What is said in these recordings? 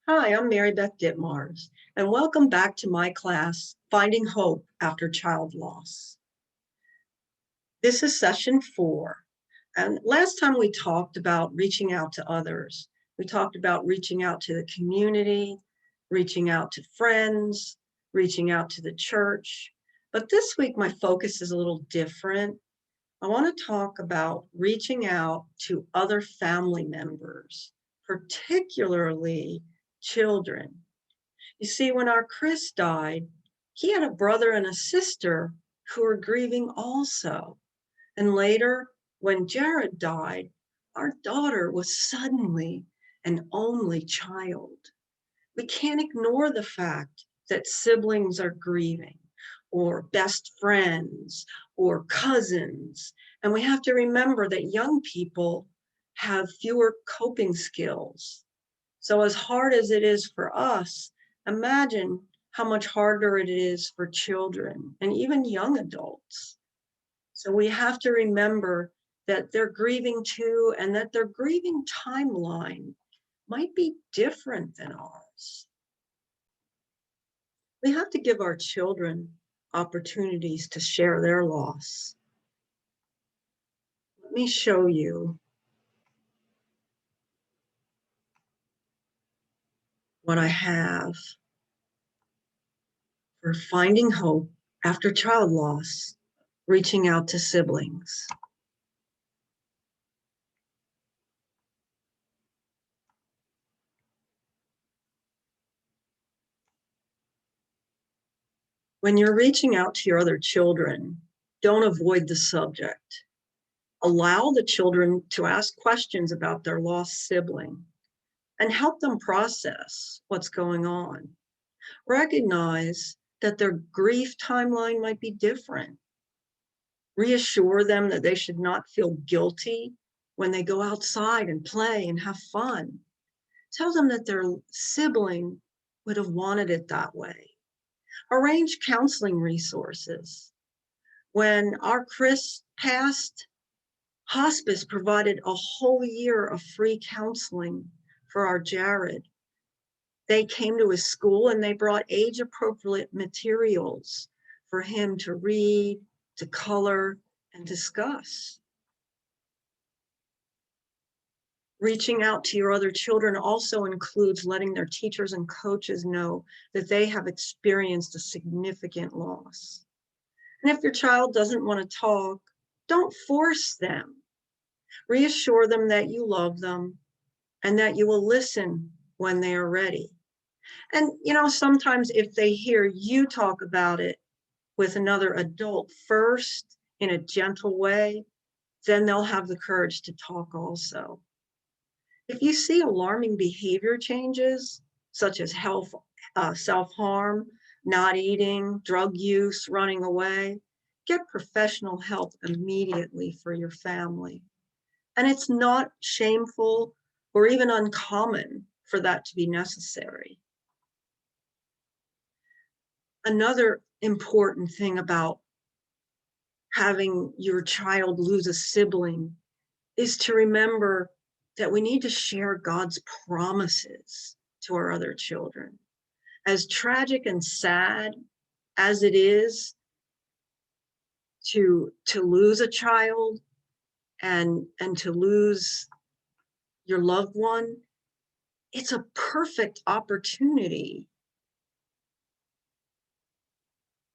Hi, I'm Maribeth Ditmars, and welcome back to my class, Finding Hope After Child Loss. This is session 4, and last time we talked about reaching out to others. We talked about reaching out to the community, reaching out to friends, reaching out to the church. But this week, my focus is a little different. I want to talk about reaching out to other family members, particularly children. You see, when our Chris died, he had a brother and a sister who were grieving also. And later, when Jared died, our daughter was suddenly an only child. We can't ignore the fact that siblings are grieving, or best friends, or cousins. And we have to remember that young people have fewer coping skills. So as hard as it is for us, imagine how much harder it is for children and even young adults. So we have to remember that they're grieving too, and that their grieving timeline might be different than ours. We have to give our children opportunities to share their loss. Let me show you what I have for finding hope after child loss, reaching out to siblings. When you're reaching out to your other children, don't avoid the subject. Allow the children to ask questions about their lost sibling and help them process what's going on. Recognize that their grief timeline might be different. Reassure them that they should not feel guilty when they go outside and play and have fun. Tell them that their sibling would have wanted it that way. Arrange counseling resources. When our Chris passed, hospice provided a whole year of free counseling for our Jared. They came to his school and they brought age-appropriate materials for him to read, to color, and discuss. Reaching out to your other children also includes letting their teachers and coaches know that they have experienced a significant loss. And if your child doesn't want to talk, don't force them. Reassure them that you love them and that you will listen when they are ready. And, sometimes if they hear you talk about it with another adult first in a gentle way, then they'll have the courage to talk also. If you see alarming behavior changes, such as self-harm, not eating, drug use, running away, get professional help immediately for your family. And it's not shameful or even uncommon for that to be necessary. Another important thing about having your child lose a sibling is to remember that we need to share God's promises to our other children. As tragic and sad as it is to lose a child and to lose your loved one, it's a perfect opportunity.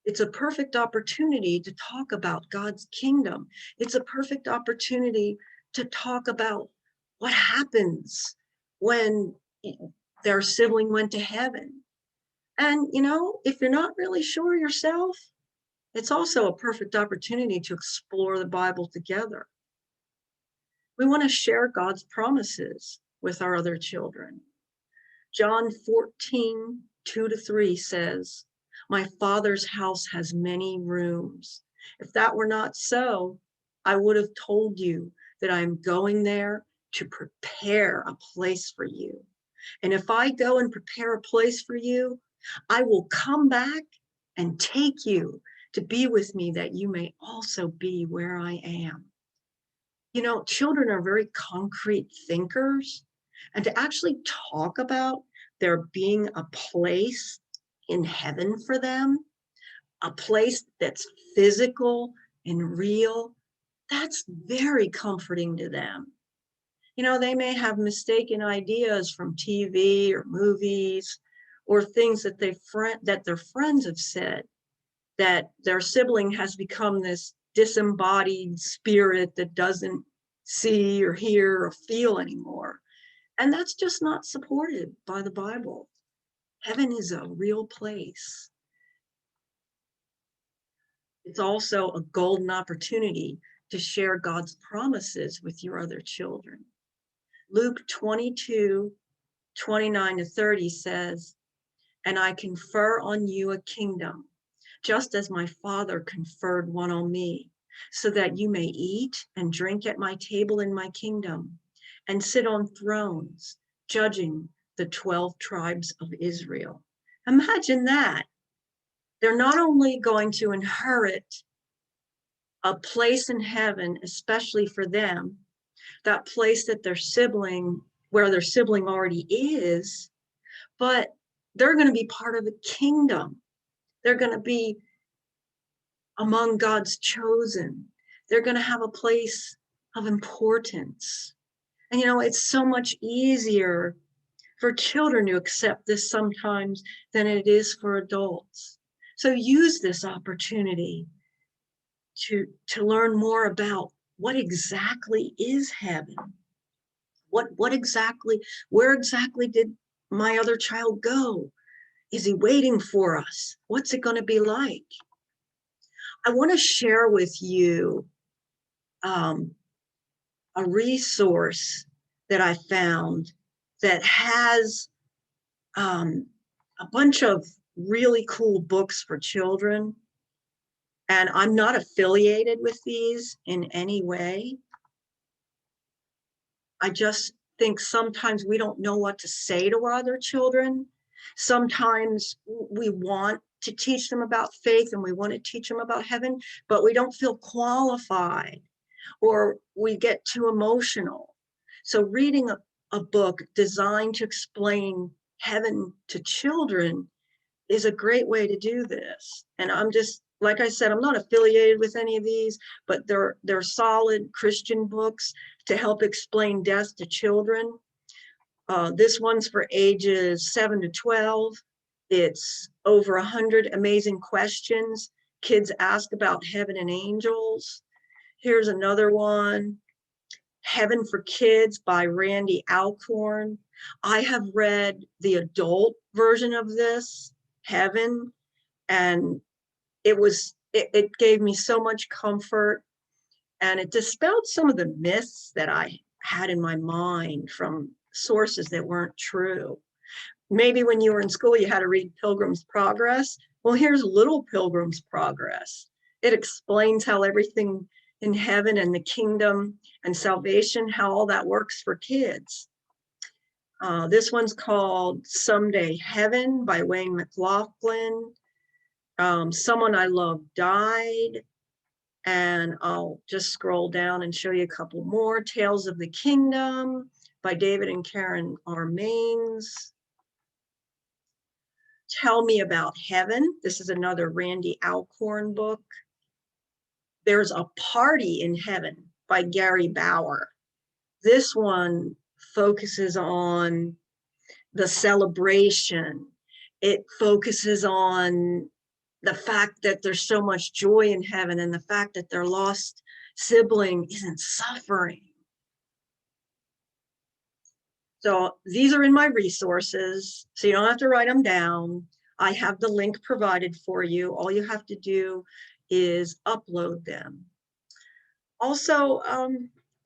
It's a perfect opportunity to talk about God's kingdom. It's a perfect opportunity to talk about what happens when their sibling went to heaven. And, if you're not really sure yourself, it's also a perfect opportunity to explore the Bible together. We want to share God's promises with our other children. John 14, 2-3 says, "My Father's house has many rooms. If that were not so, I would have told you that I am going there to prepare a place for you. And if I go and prepare a place for you, I will come back and take you to be with me, that you may also be where I am." Children are very concrete thinkers, and to actually talk about there being a place in heaven for them, a place that's physical and real, that's very comforting to them. You know, they may have mistaken ideas from TV or movies or things that their friends have said, that their sibling has become this disembodied spirit that doesn't see or hear or feel anymore. And that's just not supported by the Bible. Heaven is a real place. It's also a golden opportunity to share God's promises with your other children. Luke 22:29-30 says, "And I confer on you a kingdom, just as my Father conferred one on me, so that you may eat and drink at my table in my kingdom, and sit on thrones, judging the 12 tribes of Israel." Imagine that. They're not only going to inherit a place in heaven, especially for them, that place that where their sibling already is, but they're going to be part of the kingdom. They're going to be among God's chosen. They're going to have a place of importance. And you know, it's so much easier for children to accept this sometimes than it is for adults. So use this opportunity to learn more about what exactly is heaven. Where exactly did my other child go? Is he waiting for us? What's it going to be like? I want to share with you a resource that I found that has a bunch of really cool books for children. And I'm not affiliated with these in any way. I just think sometimes we don't know what to say to our other children. Sometimes we want to teach them about faith and we want to teach them about heaven, but we don't feel qualified or we get too emotional. So reading a book designed to explain heaven to children is a great way to do this. And I'm just, like I said, I'm not affiliated with any of these, but they're solid Christian books to help explain death to children. This one's for ages 7 to 12. It's over 100 amazing questions kids ask about heaven and angels. Here's another one, Heaven for Kids by Randy Alcorn. I have read the adult version of this, Heaven, and it gave me so much comfort, and it dispelled some of the myths that I had in my mind from sources that weren't true. Maybe when you were in school, you had to read Pilgrim's Progress. Well, here's Little Pilgrim's Progress. It explains how everything in heaven and the kingdom and salvation, how all that works for kids. This one's called Someday Heaven by Wayne McLaughlin. Someone I Love Died. And I'll just scroll down and show you a couple more. Tales of the Kingdom by David and Karen R. Maines. Tell Me About Heaven. This is another Randy Alcorn book. There's a Party in Heaven by Gary Bauer. This one focuses on the celebration. It focuses on the fact that there's so much joy in heaven and the fact that their lost sibling isn't suffering. So these are in my resources, so you don't have to write them down. I have the link provided for you. All you have to do is upload them. Also,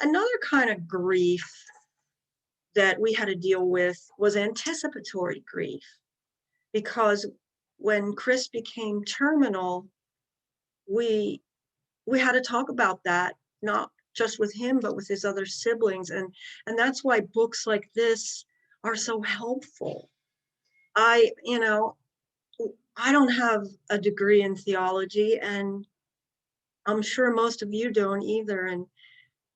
another kind of grief that we had to deal with was anticipatory grief, because when Chris became terminal, we had to talk about that, not just with him, but with his other siblings. And that's why books like this are so helpful. I don't have a degree in theology, and I'm sure most of you don't either.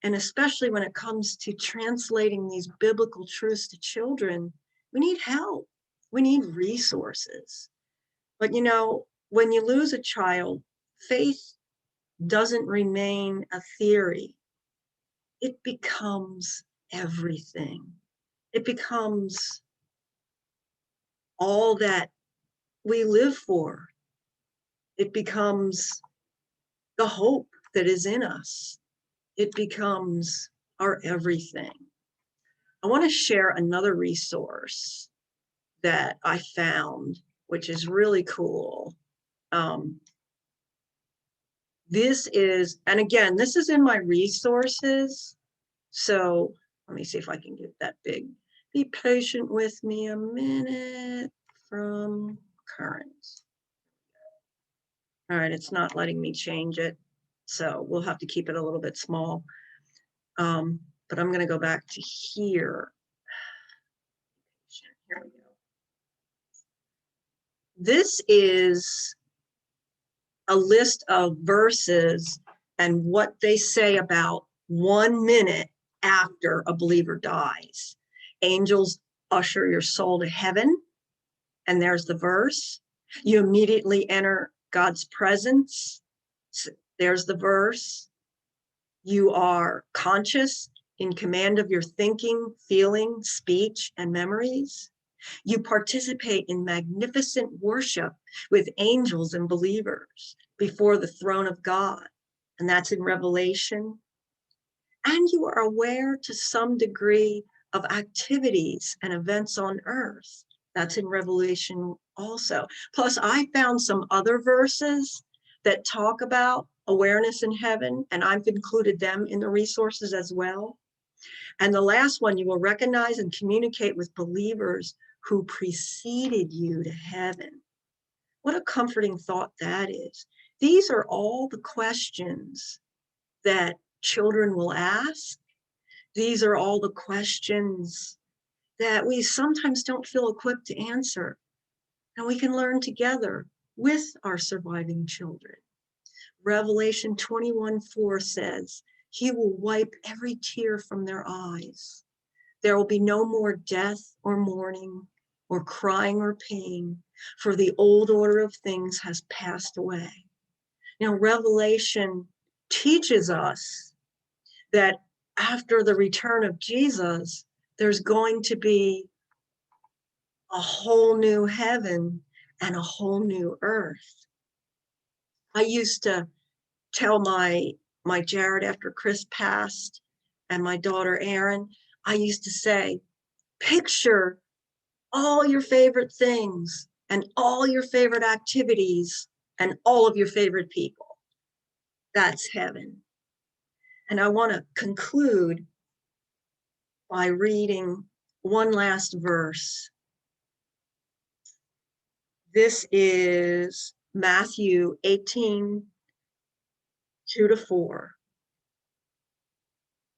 And especially when it comes to translating these biblical truths to children, we need help. We need resources. But you know, when you lose a child, faith doesn't remain a theory. It becomes everything. It becomes all that we live for. It becomes the hope that is in us. It becomes our everything. I want to share another resource that I found, which is really cool. This is, and again, this is in my resources. So let me see if I can get that big. Be patient with me a minute. From current. All right, it's not letting me change it. So we'll have to keep it a little bit small. But I'm going to go back to here. Here we go. This is a list of verses and what they say about 1 minute after a believer dies. Angels usher your soul to heaven, and there's the verse. You immediately enter God's presence. There's the verse. You are conscious, in command of your thinking, feeling, speech, and memories. You participate in magnificent worship with angels and believers before the throne of God, and that's in Revelation. And you are aware to some degree of activities and events on earth. That's in Revelation also. Plus, I found some other verses that talk about awareness in heaven, and I've included them in the resources as well. And the last one, you will recognize and communicate with believers who preceded you to heaven. What a comforting thought that is. These are all the questions that children will ask. These are all the questions that we sometimes don't feel equipped to answer. And we can learn together with our surviving children. Revelation 21:4 says, He will wipe every tear from their eyes. There will be no more death or mourning or crying or pain, for the old order of things has passed away. Now, Revelation teaches us that after the return of Jesus, there's going to be a whole new heaven and a whole new earth. I used to tell my Jared after Chris passed and my daughter Erin, I used to say, picture all your favorite things and all your favorite activities and all of your favorite people. That's heaven. And I want to conclude by reading one last verse. This is Matthew 18:2-4.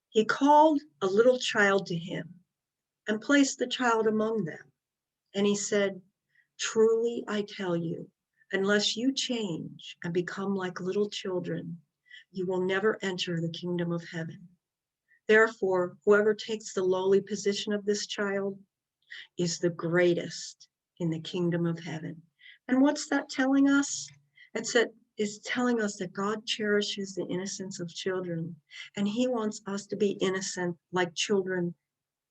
He called a little child to him and placed the child among them. And he said, truly I tell you, unless you change and become like little children, you will never enter the kingdom of heaven. Therefore, whoever takes the lowly position of this child is the greatest in the kingdom of heaven. And what's that telling us? It's telling us that God cherishes the innocence of children, and he wants us to be innocent like children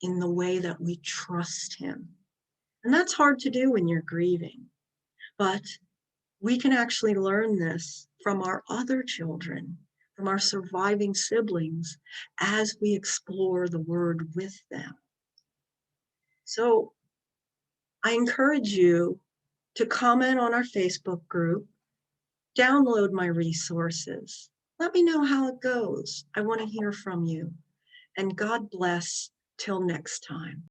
in the way that we trust him. And that's hard to do when you're grieving, but we can actually learn this from our other children, from our surviving siblings, as we explore the word with them. So I encourage you to comment on our Facebook group, download my resources. Let me know how it goes. I want to hear from you. And God bless till next time.